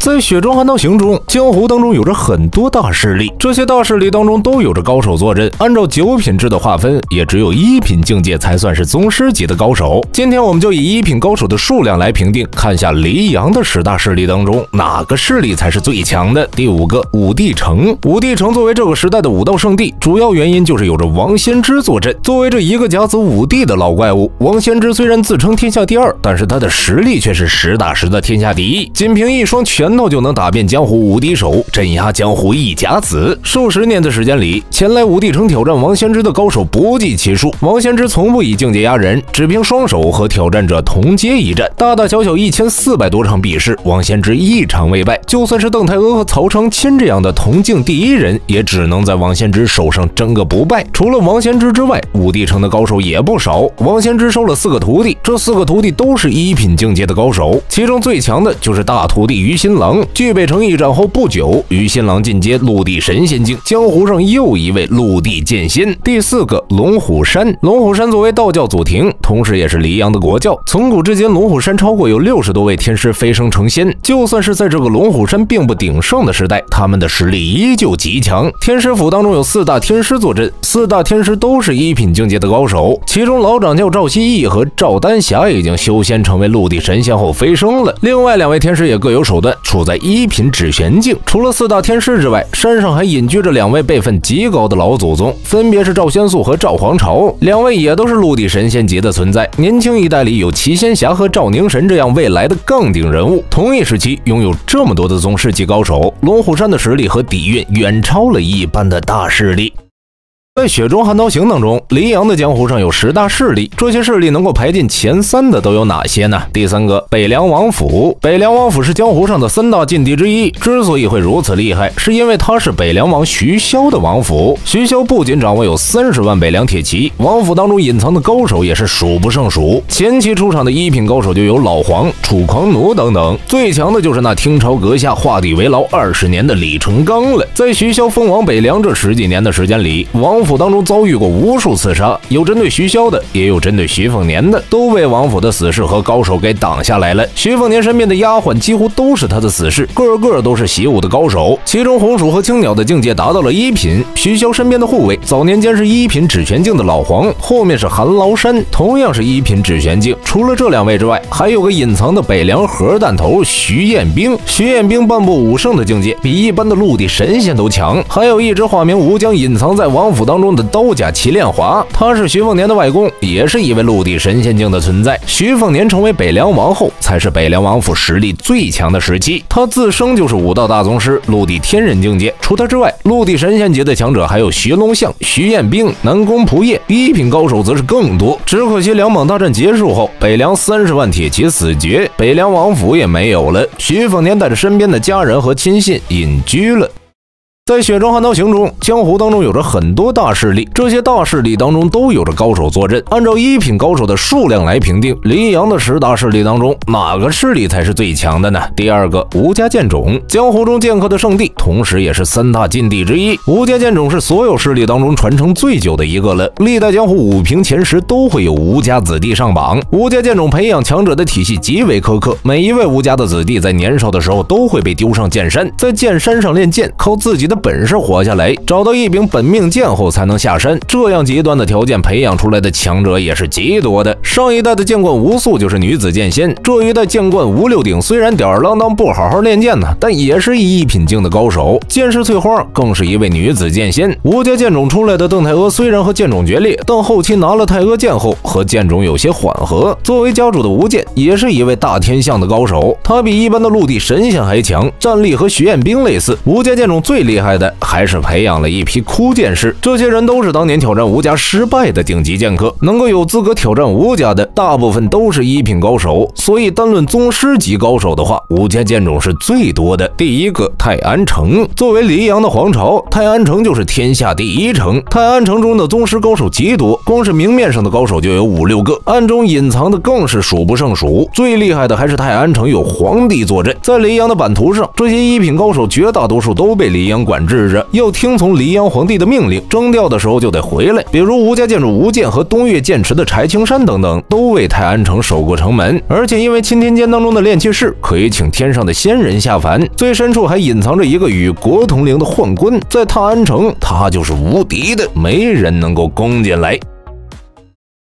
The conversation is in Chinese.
在雪中悍刀行中，江湖当中有着很多大势力，这些大势力当中都有着高手坐镇。按照9品制的划分，也只有1品境界才算是宗师级的高手。今天我们就以1品高手的数量来评定，看下黎阳的10大势力当中哪个势力才是最强的。第5个，武帝城。武帝城作为这个时代的武道圣地，主要原因就是有着王仙芝坐镇。作为这一个甲子武帝的老怪物，王仙芝虽然自称天下第2，但是他的实力却是实打实的天下第1，仅凭一双拳头就能打遍江湖无敌手，镇压江湖一甲子。数十年的时间里，前来武帝城挑战王仙芝的高手不计其数。王仙芝从不以境界压人，只凭双手和挑战者同阶一战，大大小小1400多场比试，王仙芝一场未败。就算是邓太阿和曹长钦这样的同境第1人，也只能在王仙芝手上争个不败。除了王仙芝之外，武帝城的高手也不少。王仙芝收了4个徒弟，这4个徒弟都是1品境界的高手，其中最强的就是大徒弟于新郎。具备城一战后不久，于新郎进阶陆地神仙境，江湖上又一位陆地剑仙。第4个，龙虎山。龙虎山作为道教祖庭，同时也是黎阳的国教，从古至今龙虎山超过有60多位天师飞升成仙。就算是在这个龙虎山并不鼎盛的时代，他们的实力依旧极强。天师府当中有4大天师坐镇，4大天师都是1品境界的高手，其中老掌教赵希义和赵丹霞已经修仙成为陆地神仙后飞升了，另外2位天师也各有手段，处在1品指玄境。除了4大天师之外，山上还隐居着2位辈分极高的老祖宗，分别是赵仙素和赵皇朝，2位也都是陆地神仙级的存在。年轻一代里有齐仙侠和赵宁神这样未来的杠顶人物。同一时期拥有这么多的宗师级高手，龙虎山的实力和底蕴远超了一般的大势力。在雪中悍刀行当中，黎阳的江湖上有10大势力，这些势力能够排进前3的都有哪些呢？第3个，北凉王府。北凉王府是江湖上的3大禁地之一，之所以会如此厉害，是因为它是北凉王徐骁的王府。徐骁不仅掌握有30万北凉铁骑，王府当中隐藏的高手也是数不胜数。前期出场的1品高手就有老黄、楚狂奴等等，最强的就是那听朝阁下画地为牢20年的李成刚了。在徐骁封王北凉这10几年的时间里，王府当中遭遇过无数刺杀，有针对徐骁的，也有针对徐凤年的，都被王府的死士和高手给挡下来了。徐凤年身边的丫鬟几乎都是他的死士，个个都是习武的高手，其中红薯和青鸟的境界达到了1品。徐骁身边的护卫早年间是1品指玄境的老黄，后面是韩崂山，同样是1品指玄境。除了这2位之外，还有个隐藏的北凉核弹头徐彦兵。徐彦兵半步武圣的境界，比一般的陆地神仙都强。还有一只化名吴江隐藏在王府当中的刀甲祁炼华，他是徐凤年的外公，也是一位陆地神仙境的存在。徐凤年成为北凉王后，才是北凉王府实力最强的时期。他自生就是武道大宗师，陆地天人境界。除他之外，陆地神仙级的强者还有徐龙象、徐彦兵、南宫仆夜，1品高手则是更多。只可惜两榜大战结束后，北凉30万铁骑死绝，北凉王府也没有了。徐凤年带着身边的家人和亲信隐居了。在雪中悍刀行中，江湖当中有着很多大势力，这些大势力当中都有着高手坐镇。按照1品高手的数量来评定，黎阳的10大势力当中，哪个势力才是最强的呢？第2个，吴家剑冢。江湖中剑客的圣地，同时也是3大禁地之一。吴家剑冢是所有势力当中传承最久的一个了，历代江湖武平前10都会有吴家子弟上榜。吴家剑冢培养强者的体系极为苛刻，每一位吴家的子弟在年少的时候都会被丢上剑山，在剑山上练剑，靠自己的本事活下来，找到一柄本命剑后才能下山。这样极端的条件培养出来的强者也是极多的。上一代的剑冠吴素就是女子剑仙，这一代剑冠吴六鼎虽然吊儿郎当不好好练剑呢，但也是1品境的高手。剑士翠花更是一位女子剑仙。吴家剑冢出来的邓太阿虽然和剑冢决裂，但后期拿了太阿剑后和剑冢有些缓和。作为家主的吴剑也是一位大天象的高手，他比一般的陆地神仙还强，战力和徐彦兵类似。吴家剑冢最厉害的还是培养了一批枯剑士，这些人都是当年挑战吴家失败的顶级剑客，能够有资格挑战吴家的大部分都是1品高手，所以单论宗师级高手的话，吴家剑冢是最多的。第1个，泰安城。作为黎阳的皇朝，泰安城就是天下第1城。泰安城中的宗师高手极多，光是明面上的高手就有5、6个，暗中隐藏的更是数不胜数。最厉害的还是泰安城有皇帝坐镇，在黎阳的版图上，这些1品高手绝大多数都被黎阳管管制着，要听从黎阳皇帝的命令，征调的时候就得回来。比如吴家建筑吴建和东岳剑池的柴青山等等，都为泰安城守过城门。而且因为钦天监当中的炼器士可以请天上的仙人下凡，最深处还隐藏着一个与国同龄的宦官，在泰安城他就是无敌的，没人能够攻进来。